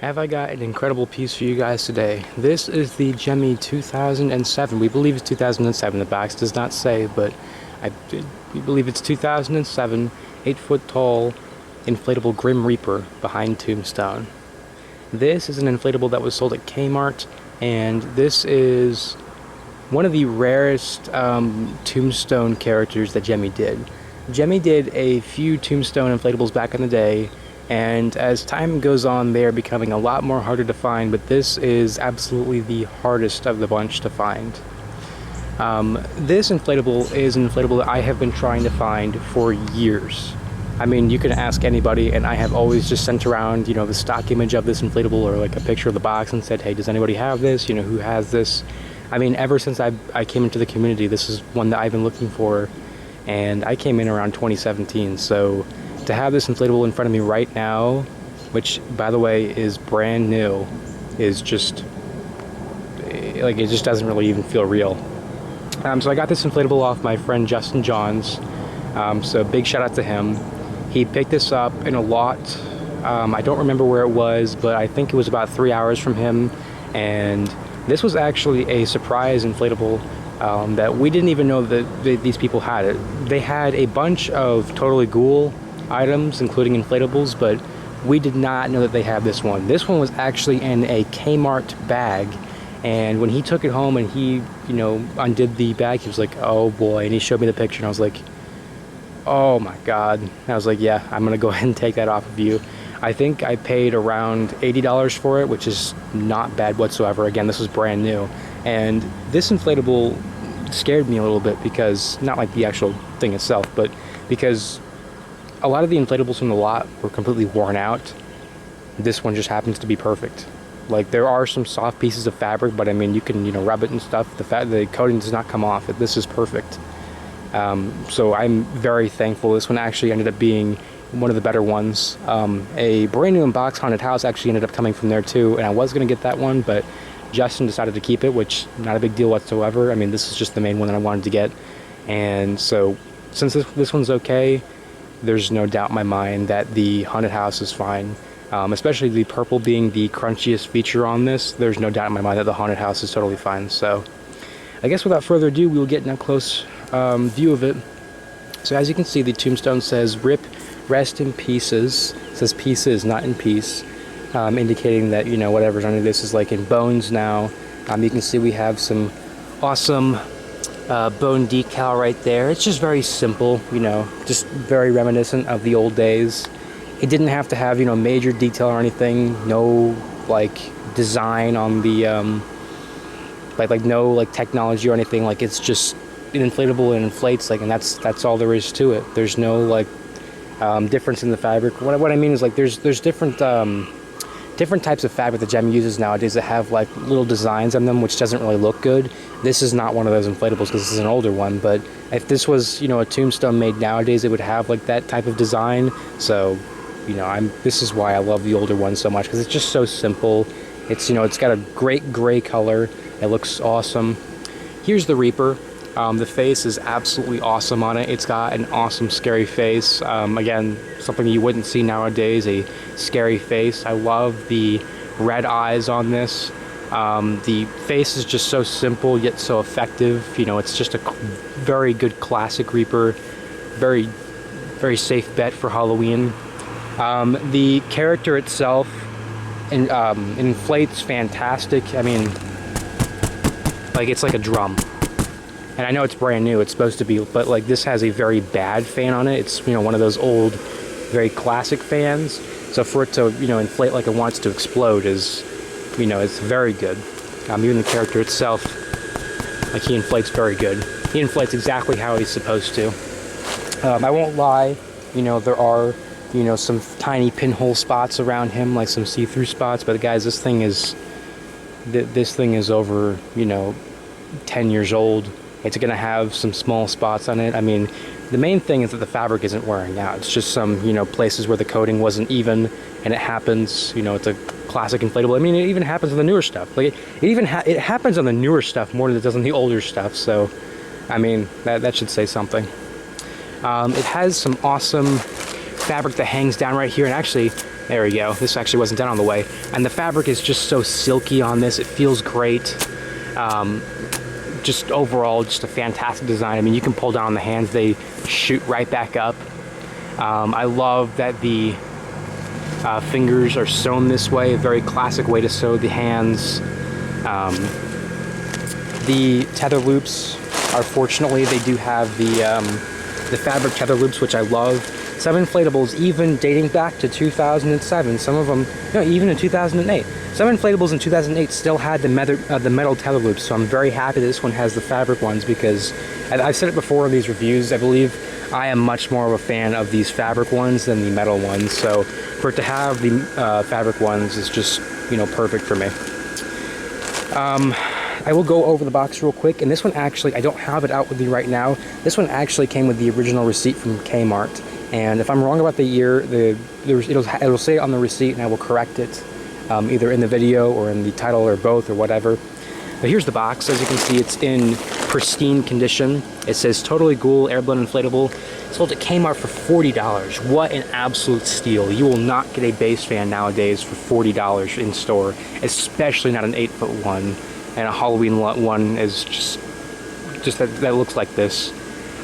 Have I got an incredible piece for you guys today? This is the Gemmy 2007. We believe it's 2007. The box does not say, but we believe it's 2007, 8-foot tall, inflatable Grim Reaper behind Tombstone. This is an inflatable that was sold at Kmart, and this is one of the rarest Tombstone characters that Gemmy did. Gemmy did a few Tombstone inflatables back in the day, and as time goes on, they are becoming a lot more harder to find, but this is absolutely the hardest of the bunch to find. This inflatable is an inflatable that I have been trying to find for years. I mean, you can ask anybody, and I have always just sent around, you know, the stock image of this inflatable or like a picture of the box and said, hey, does anybody have this? You know, who has this? I mean, ever since I came into the community, this is one that I've been looking for, and I came in around 2017, so to have this inflatable in front of me right now, which by the way is brand new, is just like, it just doesn't really even feel real. So I got this inflatable off my friend Justin Johns, so big shout out to him. He picked this up in a lot. I don't remember where it was, but I think it was about 3 hours from him, and this was actually a surprise inflatable that we didn't even know that these people had it. They had a bunch of Totally Ghoul items, including inflatables, but we did not know that they had this one. This one was actually in a Kmart bag, and when he took it home and he, you know, undid the bag, he was like, oh boy, and he showed me the picture, and I was like, oh my god. And I was like, yeah, I'm gonna go ahead and take that off of you. I think I paid around $80 for it, which is not bad whatsoever. Again, this was brand new, and this inflatable scared me a little bit, because not like the actual thing itself, but because a lot of the inflatables from the lot were completely worn out. This one just happens to be perfect. Like, there are some soft pieces of fabric, but I mean, you can, you know, rub it and stuff. The coating does not come off. This is perfect. So I'm very thankful. This one actually ended up being one of the better ones. A brand new in-box haunted house actually ended up coming from there too, and I was going to get that one, but Justin decided to keep it, which not a big deal whatsoever. I mean, this is just the main one that I wanted to get, and so since this one's okay, there's no doubt in my mind that the haunted house is fine. Especially the purple being the crunchiest feature on this, there's no doubt in my mind that the haunted house is totally fine. So I guess without further ado, we'll get an up-close view of it. So as you can see, the tombstone says "Rip, rest in pieces." It says pieces, not in peace, indicating that, you know, whatever's under this is like in bones now. You can see we have some awesome bone decal right there. It's just very simple, you know, just very reminiscent of the old days. It didn't have to have, you know, major detail or anything. No like design on the like no like technology or anything. Like, it's just an inflatable and inflates, like, and that's all there is to it. There's no like difference in the fabric. What I mean is, like, there's different types of fabric that Gemmy uses nowadays that have like little designs on them, which doesn't really look good. This is not one of those inflatables, because this is an older one, but if this was, you know, a tombstone made nowadays, it would have like that type of design. So, you know, this is why I love the older one so much, because it's just so simple. It's, you know, it's got a great gray color. It looks awesome. Here's the Reaper. The face is absolutely awesome on it. It's got an awesome scary face. Again, something you wouldn't see nowadays, a scary face. I love the red eyes on this. The face is just so simple yet so effective. You know, it's just a very good classic Reaper. Very, very safe bet for Halloween. The character itself inflates fantastic. I mean, like, it's like a drum. And I know it's brand new, it's supposed to be, but like, this has a very bad fan on it. It's, you know, one of those old, very classic fans. So for it to, you know, inflate like it wants to explode is, you know, it's very good. Even the character itself, like, he inflates very good. He inflates exactly how he's supposed to. I won't lie, you know, there are, you know, some tiny pinhole spots around him, like some see-through spots, but guys, this thing is over, you know, 10 years old. It's gonna have some small spots on it. I mean, the main thing is that the fabric isn't wearing out. It's just some, you know, places where the coating wasn't even, and it happens. You know, it's a classic inflatable. I mean, it even happens on the newer stuff. Like, it happens on the newer stuff more than it does on the older stuff. So, I mean, that should say something. It has some awesome fabric that hangs down right here, and actually, There we go. This actually wasn't done on the way. And the fabric is just so silky on this. It feels great. Just overall, just a fantastic design. I mean, you can pull down the hands. They shoot right back up. I love that the fingers are sewn this way. A very classic way to sew the hands. The tether loops are, fortunately, they do have the fabric tether loops, which I love. Some inflatables, even dating back to 2007, some of them, no, even in 2008. Some inflatables in 2008 still had the metal tether loops, so I'm very happy this one has the fabric ones, because I've said it before in these reviews, I believe I am much more of a fan of these fabric ones than the metal ones, so for it to have the fabric ones is just, you know, perfect for me. I will go over the box real quick, and this one actually, I don't have it out with me right now. This one actually came with the original receipt from Kmart, and if I'm wrong about the year, it'll say it on the receipt, and I will correct it, either in the video or in the title or both or whatever. But here's the box. As you can see, it's in pristine condition. It says Totally Cool Airblown Inflatable. Sold at Kmart for $40. What an absolute steal. You will not get a base fan nowadays for $40 in store, especially not an 8-foot one. And a Halloween one is just that looks like this.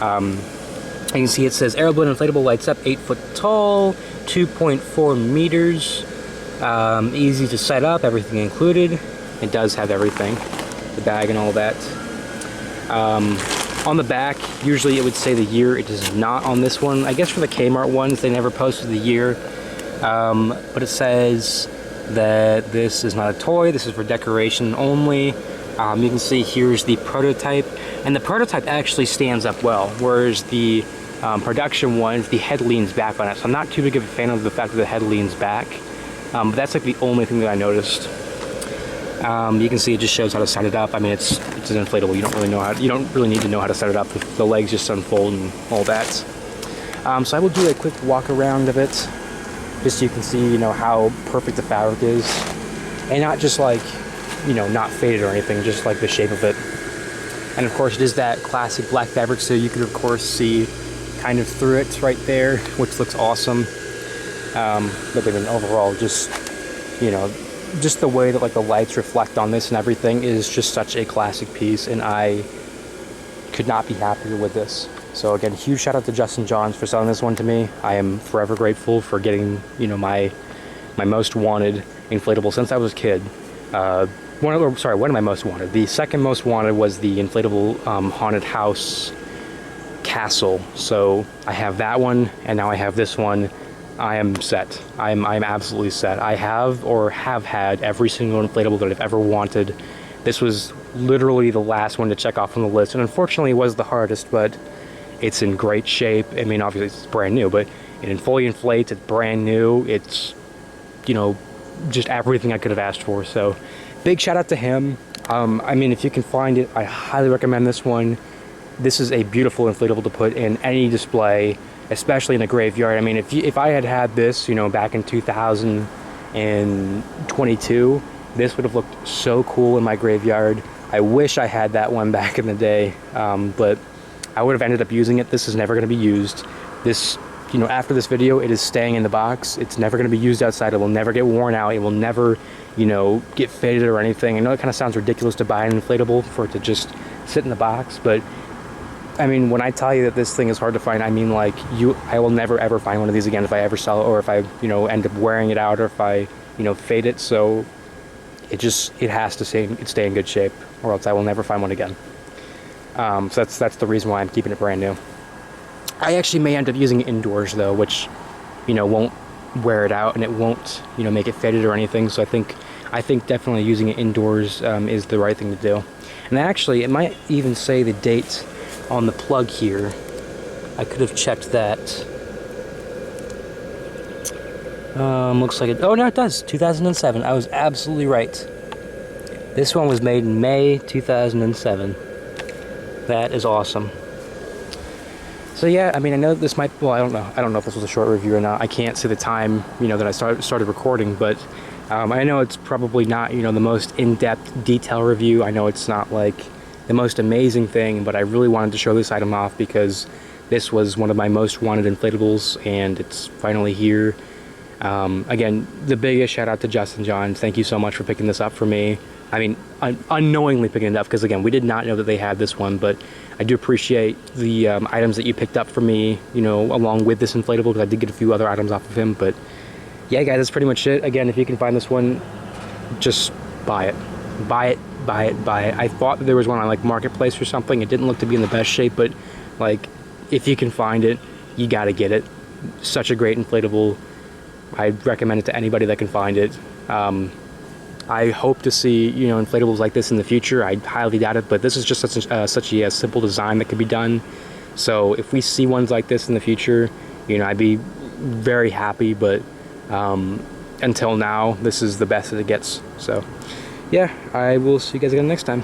You can see it says Airblown Inflatable lights up, 8 foot tall, 2.4 meters. Easy to set up, everything included. It does have everything, the bag and all that. On the back, usually it would say the year. It does not on this one. I guess for the Kmart ones, they never posted the year. But it says that this is not a toy, this is for decoration only. You can see here's the prototype, and the prototype actually stands up well, whereas the production ones, the head leans back on it. So I'm not too big of a fan of the fact that the head leans back, but that's like the only thing that I noticed. You can see it just shows how to set it up. I mean, it's an inflatable. You don't really need to know how to set it up. The legs just unfold and all that. So I will do a quick walk around of it, just so you can see, you know, how perfect the fabric is, and not just like, you know, not faded or anything, just like the shape of it. And of course, it is that classic black fabric, so you can of course see kind of through it right there, which looks awesome. But I mean, overall, just, you know, just the way that like the lights reflect on this and everything is just such a classic piece, and I could not be happier with this. So again, huge shout out to Justin Johns for selling this one to me. I am forever grateful for getting, you know, my most wanted inflatable since I was a kid. One of my most wanted. The second most wanted was the inflatable haunted house castle. So I have that one, and now I have this one. I am set. I'm absolutely set. I have had every single inflatable that I've ever wanted. This was literally the last one to check off on the list, and unfortunately it was the hardest, but it's in great shape. I mean, obviously it's brand new, but it fully inflates, it's brand new, it's, you know, just everything I could have asked for. So big shout out to him. I mean, if you can find it, I highly recommend this one. This is a beautiful inflatable to put in any display, especially in a graveyard. I mean, if I had had this, you know, back in 2022, this would have looked so cool in my graveyard. I wish I had that one back in the day, but I would have ended up using it. This is never going to be used. This, you know, after this video, it is staying in the box. It's never going to be used outside. It will never get worn out. It will never, you know, get faded or anything. I know it kind of sounds ridiculous to buy an inflatable for it to just sit in the box, but I mean, when I tell you that this thing is hard to find, I mean, like, I will never ever find one of these again if I ever sell it, or if I, you know, end up wearing it out, or if I, you know, fade it. So it has to stay in good shape, or else I will never find one again. So that's the reason why I'm keeping it brand new. I actually may end up using it indoors though, which, you know, won't wear it out, and it won't, you know, make it faded or anything. So I think definitely using it indoors is the right thing to do. And actually, it might even say the date on the plug here. I could have checked that. Looks like it. Oh no, it does. 2007. I was absolutely right. This one was made in May 2007. That is awesome. So yeah, I mean, I know this might, well, I don't know if this was a short review or not. I can't see the time, you know, that I started recording, but I know it's probably not, you know, the most in-depth detail review. I know it's not like the most amazing thing, but I really wanted to show this item off because this was one of my most wanted inflatables, and it's finally here. Again, the biggest shout out to Justin John. Thank you so much for picking this up for me. I mean, unknowingly picking it up, because again, we did not know that they had this one, but I do appreciate the items that you picked up for me, you know, along with this inflatable, because I did get a few other items off of him. But yeah, guys, that's pretty much it. Again, if you can find this one, just buy it. Buy it, buy it, buy it. I thought that there was one on like Marketplace or something. It didn't look to be in the best shape, but like, if you can find it, you gotta get it. Such a great inflatable. I recommend it to anybody that can find it. I hope to see, you know, inflatables like this in the future. I highly doubt it, but this is just such a simple design that can be done. So if we see ones like this in the future, you know, I'd be very happy. But until now, this is the best that it gets. So yeah, I will see you guys again next time.